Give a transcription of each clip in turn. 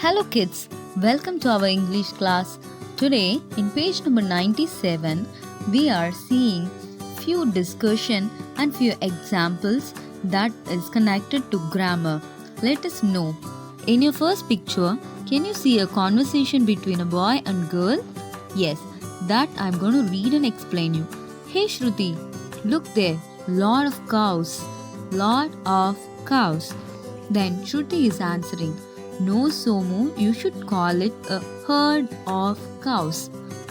Hello kids, welcome to our English class. Today in page number 97 we are seeing few discussion and few examples that is connected to grammar. Let us know. In your first picture, can you see a conversation between a boy and girl? Yes, that I'm going to read and explain you. Hey Shruti, look there, lot of cows. Lot of cows. Then Shruti is answering, no Somu, you should call it a herd of cows.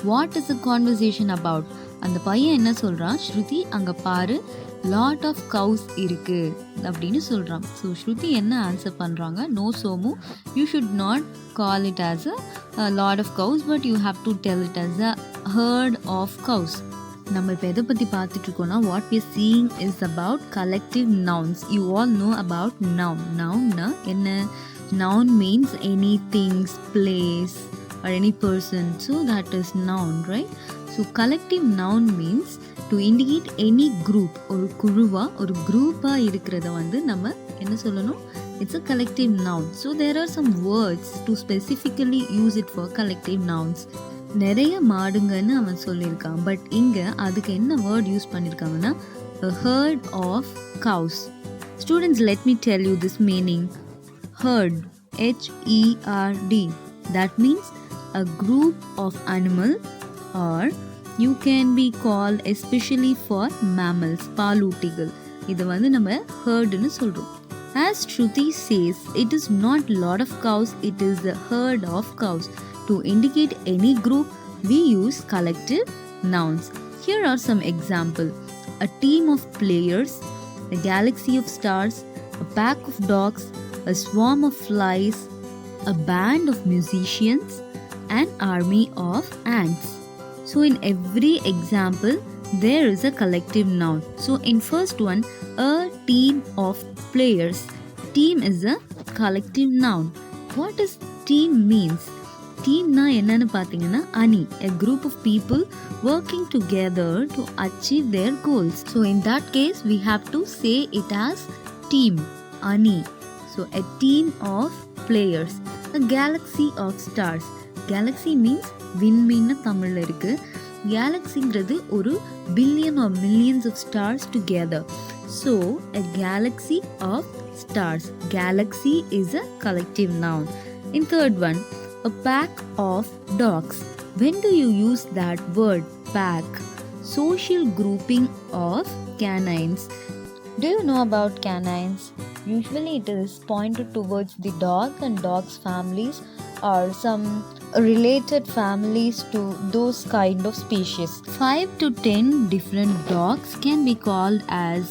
What is the conversation about? அந்த பையன் என்ன சொல்றான், ஸ்ருதி அங்க பாரு lot of கவுஸ் இருக்கு அப்படின்னு சொல்றான். So ஸ்ருதி என்ன ஆன்சர் பண்றாங்க, no Somu, you should not call it as a lot of cows, but you have to tell it as a herd of cows. நம்ம இப்போ எதை பற்றி பார்த்துட்டு இருக்கோம்னா, what we seeing is about collective nouns. You all know about noun. நவுன்னா என்ன? Noun means any things, place or any person. So that is noun, right? So collective noun means to indicate any group. ஒரு குழுவா ஒரு குரூப்பா இருக்கிறத வந்து நம்ம என்ன சொல்லணும்? It's a collective noun. So there are some words to specifically use it for collective nouns. நிறைய மாடுங்கன்னு அவன் சொல்லியிருக்கான். பட் இங்கே அதுக்கு என்ன வேர்ட் யூஸ் பண்ணியிருக்காங்கன்னா, a herd of cows. Students, let me tell you this meaning. Herd, H-E-R-D, that means a group of animal, or you can be called especially for mammals, பாலூட்டிகள். இதை வந்து நம்ம herdன்னு சொல்கிறோம். As Shruti says, it is not lot of cows, it is the herd of cows. To indicate any group, we use collective nouns. Here are some examples. A team of players, a galaxy of stars, a pack of dogs, a swarm of flies, a band of musicians, an army of ants. So in every example, there is a collective noun. So in first one, a team of players. Team is a collective noun. What does team means? Team na என்னன்னு பார்த்தீங்கன்னா அணி, a group of people working together to achieve their goals. So in that case, we have to say it as team, அணி. So a team of players. A galaxy of stars. Galaxy means விண்மீன்னு தமிழ்ல இருக்கு. Galaxyங்கிறது ஒரு billion or millions of stars together. So a galaxy of stars. Galaxy is a collective noun. In third one, a pack of dogs. When do you use that word, pack? Social grouping of canines. Do you know about canines? Usually it is pointed towards the dog and dogs families or some related families to those kind of species. 5 to 10 different dogs can be called as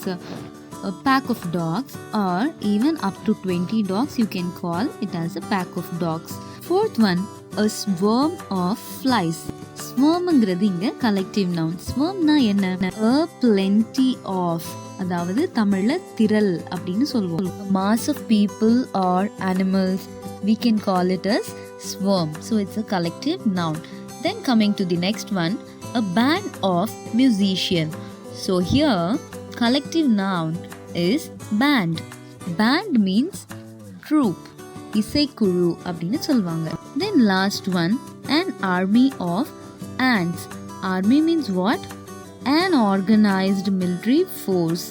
a pack of dogs, or even up to 20 dogs you can call it as a pack of dogs. Fourth one, a swarm of flies. ஸ்வர்ம்ங்கிறது இங்கே collective noun. ஸ்வர்ம்னா என்ன? a plenty of, அதாவது தமிழில் திரள் அப்படின்னு சொல்லுவோம். mass of people or animals, we can call it as swarm. So it's a collective noun. Then coming to the next one, a band of musicians. So here collective noun is band. Band means troop, இசைக்குழு அப்படின்னு சொல்லுவாங்க. Then last one, an army of ants. Army means what? An organized military force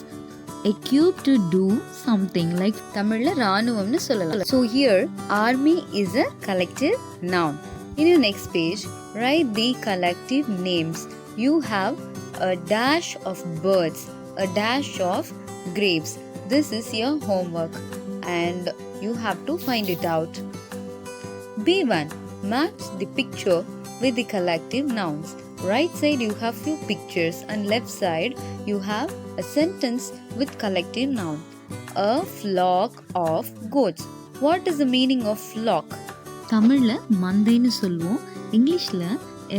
equipped to do something, like தமிழ்ல ராணுவம்னு சொல்லலாம். So here army is a collective noun. In your next page, write the collective names. You have a dash of birds, a dash of grapes. This is your homework and you have to find it out. B1, match the picture with the collective nouns. Right side you have few pictures and left side you have a sentence with collective noun. A flock of goats. What is the meaning of flock? தமிழ்ல மந்தைன்னு சொல்லுவோம். இங்கிலீஷ்ல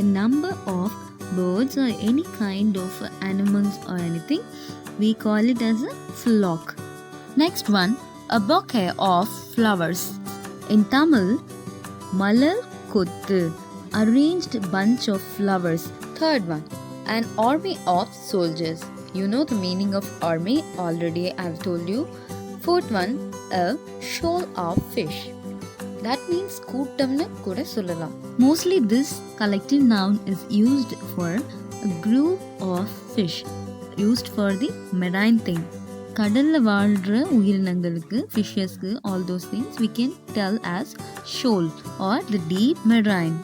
a number of birds or any kind of animals or anything, we call it as a flock. Next one, a bouquet of flowers. In Tamil, மலர் கொத்து, arranged bunch of flowers. Third one, an army of soldiers. You know the meaning of army already, I've told you. Fourth one, a shoal of fish. That means கூட்டம்னு கூட சொல்லலாம். Mostly this collective noun is used for a group of fish used for the marine thing. கடல்ல வாழ்ற உயிரினங்களுக்கு ஃபிஷஸ்க்கு all those things we can tell as shoal or the deep marine.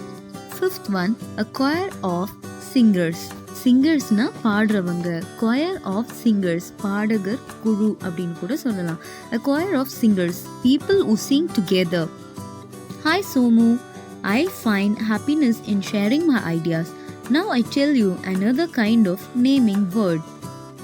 Fifth one, a choir of singers. சிங்கர்ஸ்னா பாடுறவங்க, choir of singers பாடகர் குழு அப்படின்னு கூட சொல்லலாம். A choir of singers, people who sing together. Hi Somu, I find happiness in sharing my ideas. Now I tell you another kind of naming word.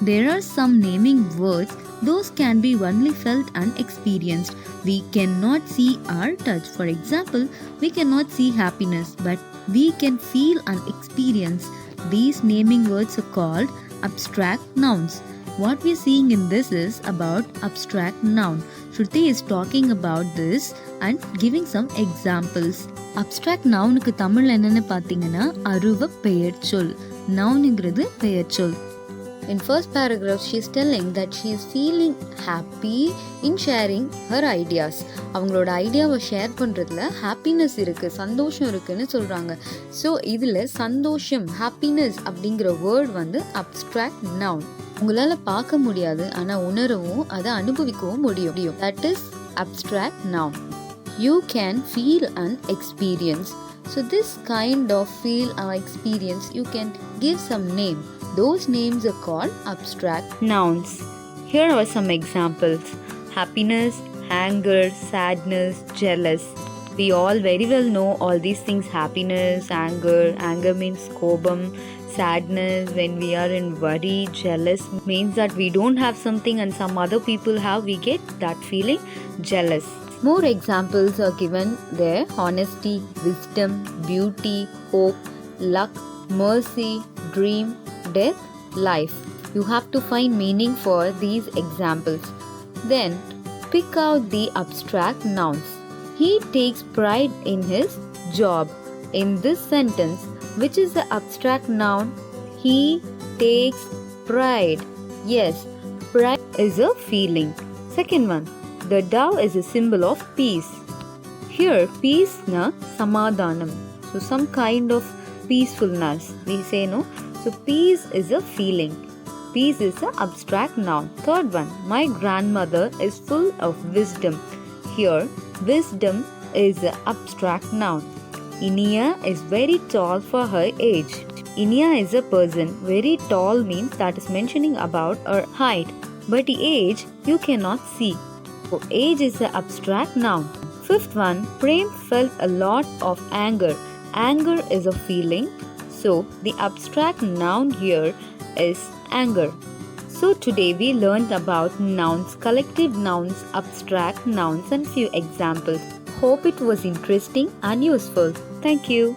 There are some naming words, those can be only felt and experienced. We cannot see or touch. For example, we cannot see happiness, but we can feel and experience. These naming words are called abstract nouns. What we are seeing in this is about abstract noun. Shruti is talking about this and giving some examples. Abstract nounக்கு தமிழ்ல என்னன்னு பார்த்தீங்கன்னா அருவ பெயர்ச்சொல். நவுன்ங்கிறது பெயர்ச்சொல். In first paragraph, she is telling that she is feeling happy in sharing her ideas. அவங்களோட ஐடியாவை share பண்ணுறதுல happiness இருக்குது, சந்தோஷம் இருக்குன்னு சொல்கிறாங்க. ஸோ இதில் சந்தோஷம், ஹாப்பினஸ் அப்படிங்கிற வேர்ட் வந்து அப்ஸ்ட்ராக்ட் நவுன். உங்களால் பார்க்க முடியாது, ஆனால் உணரவும் அதை அனுபவிக்கவும் முடியும். That is abstract noun. You can feel and experience. So this kind of feel or experience, you can give some name. Those names are called abstract nouns. Here are some examples. Happiness, anger, sadness, jealous. We all very well know all these things. Happiness, anger means kobam. Sadness, when we are in worry. Jealous means that we don't have something and some other people have, we get that feeling jealous. More examples are given there. Honesty, wisdom, beauty, hope, luck, mercy, dream, death, life. You have to find meaning for these examples. Then pick out the abstract nouns. He takes pride in his job. In this sentence, which is the abstract noun? He takes pride. Yes, pride is a feeling. Second one, the dove is a symbol of peace. Here, peace na samadhanam. So some kind of peacefulness. We say no. So peace is a feeling. Peace is an abstract noun. Third one, my grandmother is full of wisdom. Here, wisdom is an abstract noun. Inia is very tall for her age. Inia is a person. Very tall means that is mentioning about her height. But the age you cannot see. So age is an abstract noun. Fifth one, Prem felt a lot of anger. Anger is a feeling. So the abstract noun here is anger. So today we learned about nouns, collective nouns, abstract nouns and few examples. Hope it was interesting and useful. Thank you.